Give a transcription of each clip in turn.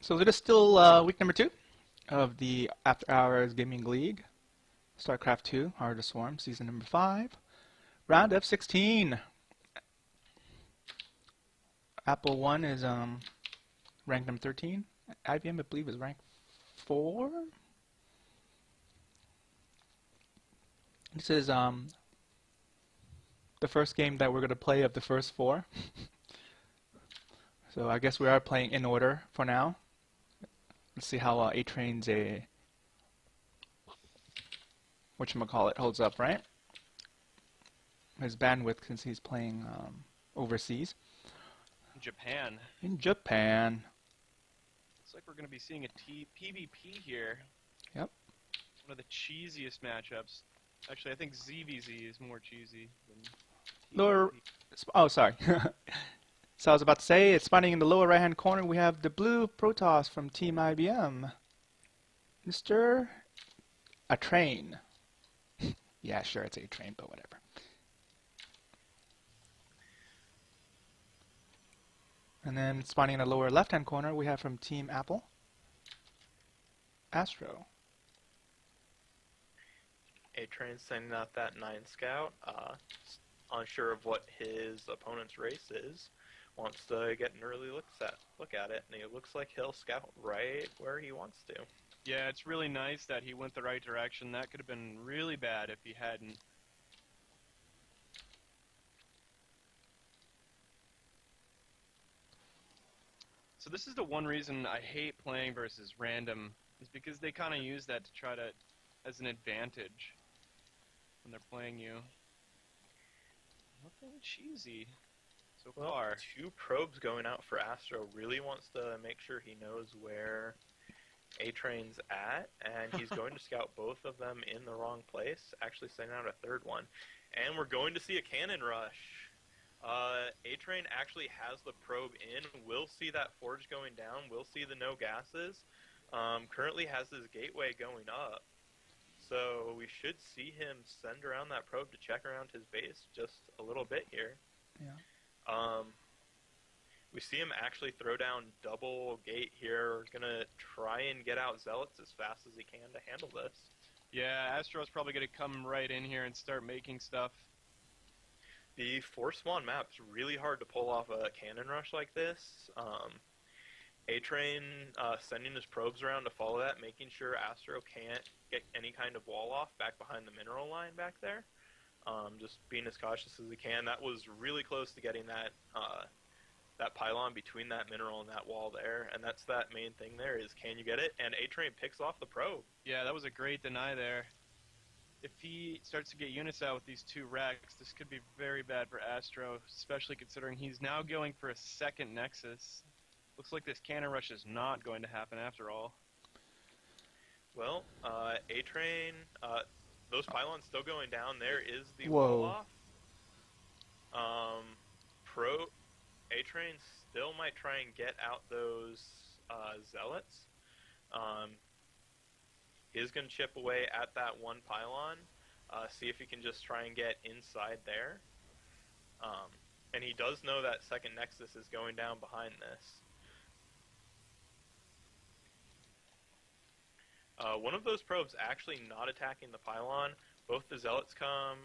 So it is still week number 2 of the After Hours Gaming League, StarCraft 2, Heart of the Swarm, season number 5, round of 16. Apple 1 is ranked number 13. IBM, I believe, is ranked 4. This is the first game that we're going to play of the first 4. So I guess we are playing in order for now. Let's see how ATrain's whatchamacallit holds up, right? His bandwidth, since he's playing overseas. Japan. In Japan. Looks like we're going to be seeing a PvP here. Yep. One of the cheesiest matchups. Actually, I think ZVZ is more cheesy than Lower. Oh, sorry. So I was about to say, it's spawning in the lower right-hand corner. We have the blue Protoss from Team IBM, Mr. ATrain. Yeah, sure, it's ATrain, but whatever. And then spawning in the lower left-hand corner, we have from Team Apple, Astro. ATrain sending out that 9 scout, unsure of what his opponent's race is, wants to get an early look at it, and it looks like he'll scout right where he wants to. Yeah, it's really nice that he went the right direction. That could have been really bad if he hadn't. So this is the one reason I hate playing versus random, is because they kind of use that to try to, as an advantage when they're playing you. Nothing cheesy so far. 2 probes going out for Astro. Really wants to make sure he knows where ATrain's at, and he's going to scout both of them in the wrong place, actually sending out a 3rd one. And we're going to see a cannon rush. ATrain actually has the probe in. We'll see that forge going down. We'll see the no gases. Currently has his gateway going up. So we should see him send around that probe to check around his base just a little bit here. Yeah. We see him actually throw down double gate here. We're going to try and get out Zealots as fast as he can to handle this. Yeah, Astro's probably going to come right in here and start making stuff. The 4 Swan map's really hard to pull off a cannon rush like this. ATrain sending his probes around to follow that, making sure Astro can't get any kind of wall off back behind the mineral line back there. Just being as cautious as he can. That was really close to getting that that pylon between that mineral and that wall there, and that's that main thing there is, can you get it? And ATrain picks off the probe. Yeah, that was a great deny there. If he starts to get units out with these 2 wrecks, this could be very bad for Astro, especially considering he's now going for a 2nd Nexus. Looks like this cannon rush is not going to happen after all. Well, ATrain, those pylons still going down. There is the Whoa. wall off. ATrain still might try and get out those Zealots. Is going to chip away at that 1 pylon, see if he can just try and get inside there. And he does know that 2nd Nexus is going down behind this. One of those probes actually not attacking the pylon. Both the Zealots come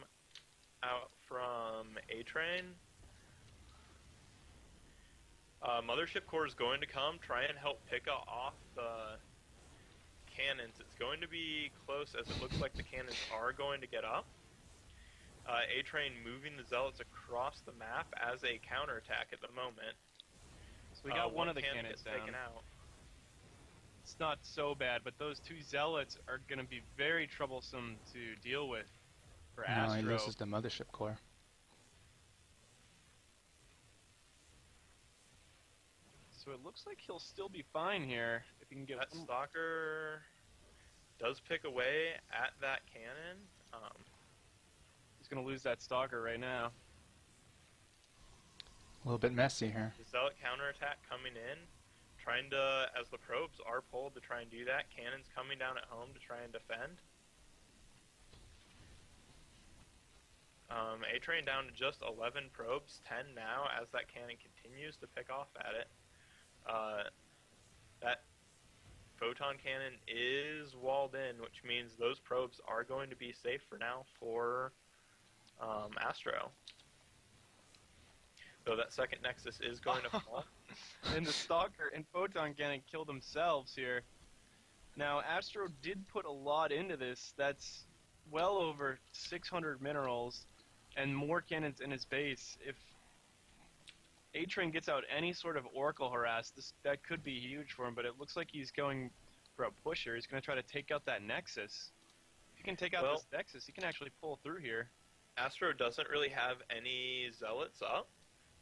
out from ATrain. Mothership Core is going to come, try and help pick off the cannons. It's going to be close, as it looks like the cannons are going to get up. ATrain moving the Zealots across the map as a counterattack at the moment. So we got one of the cannons down. Taken out. It's not so bad, but those 2 Zealots are going to be very troublesome to deal with for Astro. No, he loses the Mothership Core. So it looks like he'll still be fine here if he can get that Stalker does pick away at that cannon. He's going to lose that Stalker right now. A little bit messy here. The Zealot counterattack coming in, trying to, as the probes are pulled to try and do that, cannons coming down at home to try and defend. ATrain down to just 11 probes, 10 now, as that cannon continues to pick off at it. That photon cannon is walled in, which means those probes are going to be safe for now for Astro. So that second Nexus is going to fall. And the Stalker and Photon Cannon kill themselves here. Now, Astro did put a lot into this. That's well over 600 minerals and more cannons in his base. If ATrain gets out any sort of Oracle harass, that could be huge for him, but it looks like he's going for a pusher. He's going to try to take out that Nexus. If he can take out this Nexus, he can actually pull through here. Astro doesn't really have any Zealots up,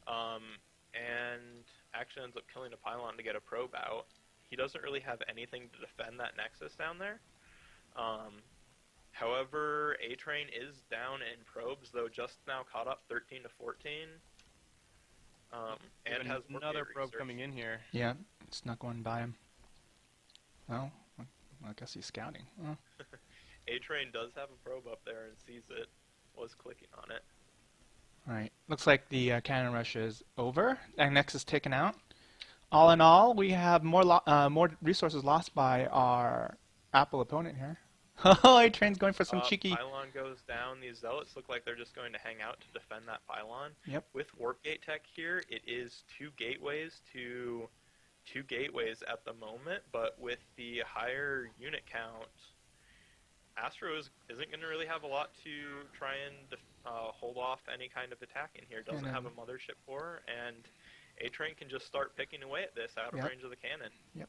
and actually ends up killing a Pylon to get a probe out. He doesn't really have anything to defend that Nexus down there. However, ATrain is down in probes, though just now caught up 13 to 14. And has another probe coming in here. Yeah, it's not going by him. Well, I guess he's scouting. Oh. ATrain does have a probe up there and sees it. Was clicking on it. Alright, looks like the cannon rush is over. That Nexus taken out. All in all, we have more resources lost by our Apple opponent here. Oh, ATrain's going for some cheeky... Pylon goes down. These Zealots look like they're just going to hang out to defend that Pylon. Yep. With Warp Gate tech here, it is two gateways at the moment, but with the higher unit count, Astro isn't going to really have a lot to try and hold off any kind of attack in here. Doesn't have a mothership core, and ATrain can just start picking away at this out of range of the cannon. Yep.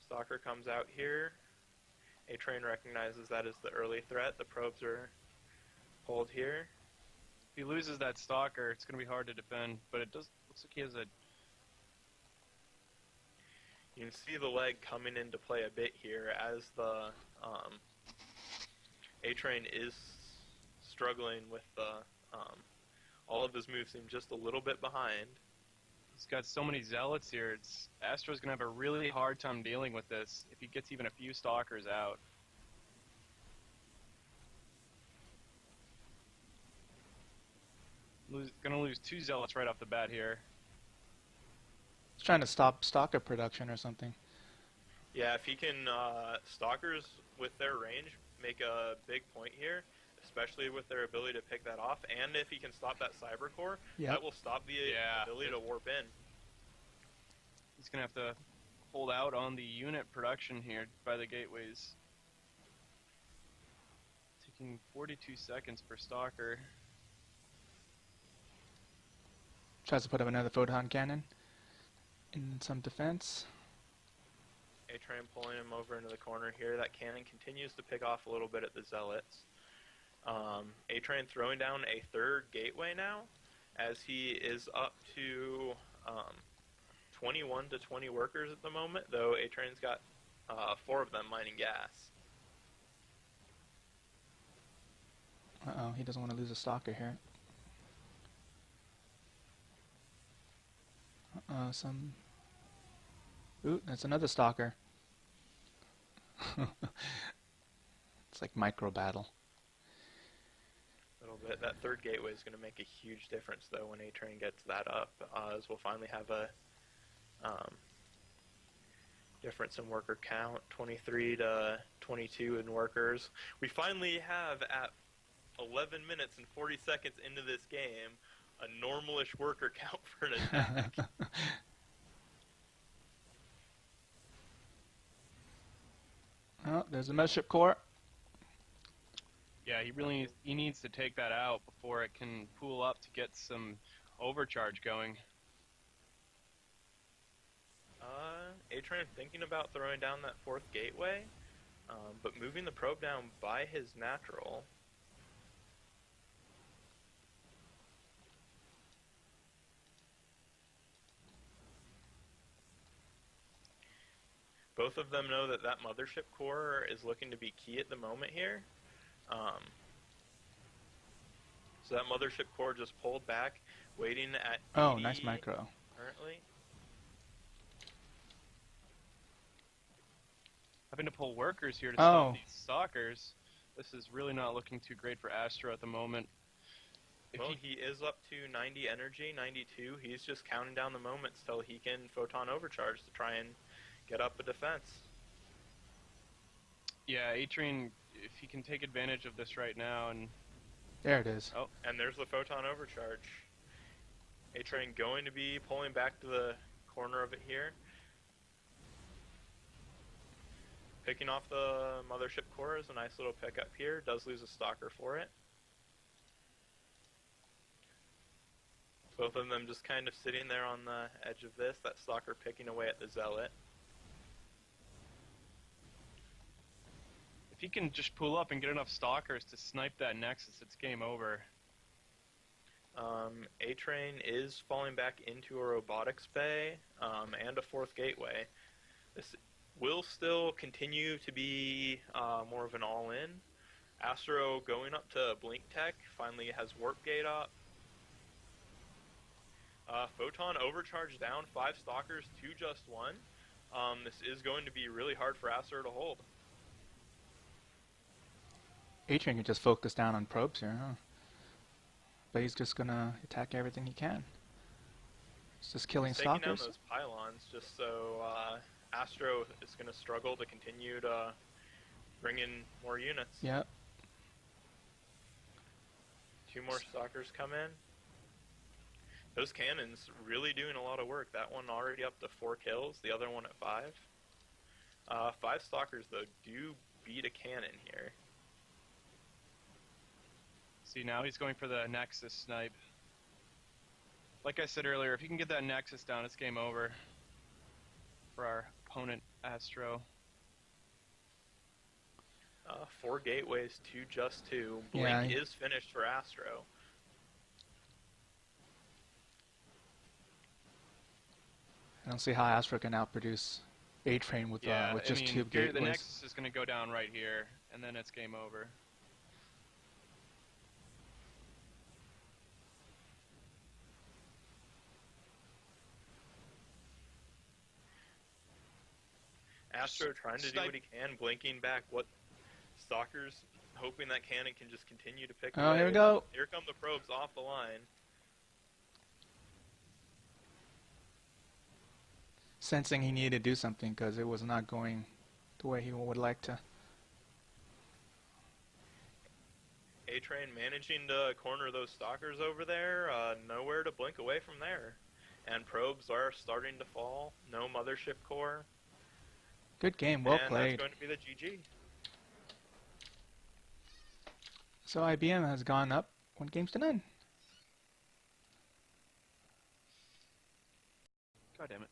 Stalker comes out here. ATrain recognizes that as the early threat. The probes are pulled here. If he loses that Stalker, it's going to be hard to defend, but it looks like he has a... You can see the leg coming into play a bit here as the ATrain is struggling with the all of his moves seem just a little bit behind. He's got so many Zealots here. Astro's going to have a really hard time dealing with this if he gets even a few Stalkers out. Going to lose 2 Zealots right off the bat here. He's trying to stop Stalker production or something. Yeah, if he can, Stalkers with their range make a big point here, especially with their ability to pick that off, and if he can stop that Cyber Core, that will stop the ability to warp in. He's going to have to hold out on the unit production here by the gateways. Taking 42 seconds per Stalker. Tries to put up another photon cannon in some defense. ATrain pulling him over into the corner here. That cannon continues to pick off a little bit at the Zealots. ATrain throwing down a third gateway now, as he is up to 21 to 20 workers at the moment, though ATrain's got 4 of them mining gas. Uh-oh, he doesn't want to lose a Stalker here. Ooh, that's another Stalker. It's like micro battle. A little bit. That third gateway is going to make a huge difference, though, when ATrain gets that up, as we'll finally have a difference in worker count, 23 to 22 in workers. We finally have, at 11 minutes and 40 seconds into this game, a normalish worker count for an attack. Oh, there's a mothership core. Yeah, he needs to take that out before it can pool up to get some overcharge going. ATrain thinking about throwing down that 4th gateway, but moving the probe down by his natural. Both of them know that that mothership core is looking to be key at the moment here. So that mothership core just pulled back, waiting at 80 nice micro. Currently. Having to pull workers here to stop these Stalkers. This is really not looking too great for Astro at the moment. Well, he is up to 90 energy, 92. He's just counting down the moments till he can photon overcharge to try and get up a defense. Yeah, ATrain, if he can take advantage of this right now, and There it is. oh, And there's the photon overcharge. ATrain going to be pulling back to the corner of it here. Picking off the mothership core is a nice little pickup here. Does lose a stalker for it. Both of them just kind of sitting there on the edge of this. That stalker picking away at the zealot. if he can just pull up and get enough stalkers to snipe that Nexus, it's game over. ATrain is falling back into a robotics bay and a fourth gateway. This will still continue to be more of an all-in. Astro going up to Blink Tech, finally has Warp Gate up. Photon overcharge down, 5 stalkers to just 1. This is going to be really hard for Astro to hold. ATrain can just focus down on probes here, huh? But he's just gonna attack everything he can. It's just killing He's taking down stalkers. those pylons just so Astro is going to struggle to continue to bring in more units. Yep. 2 more stalkers come in. Those cannons really doing a lot of work. That one already up to 4 kills, the other one at 5. 5 stalkers, though, do beat a cannon here. See, now he's going for the Nexus snipe. Like I said earlier, if he can get that Nexus down, it's game over for our opponent, Astro. 4 gateways to just 2. Yeah, Blink is finished for Astro. I don't see how Astro can outproduce ATrain with just 2 The gateways. Nexus is going to go down right here, and then it's game over. Astro trying to do what he can, blinking back what stalkers, hoping that cannon can just continue to pick Oh, away. here we go. Here come the probes off the line. Sensing he needed to do something because it was not going the way he would like to. ATrain managing to corner those stalkers over there, nowhere to blink away from there. And probes are starting to fall, no mothership core. Good game, well and played. that's going to be the GG. So IBM has gone up 1-0. God damn it.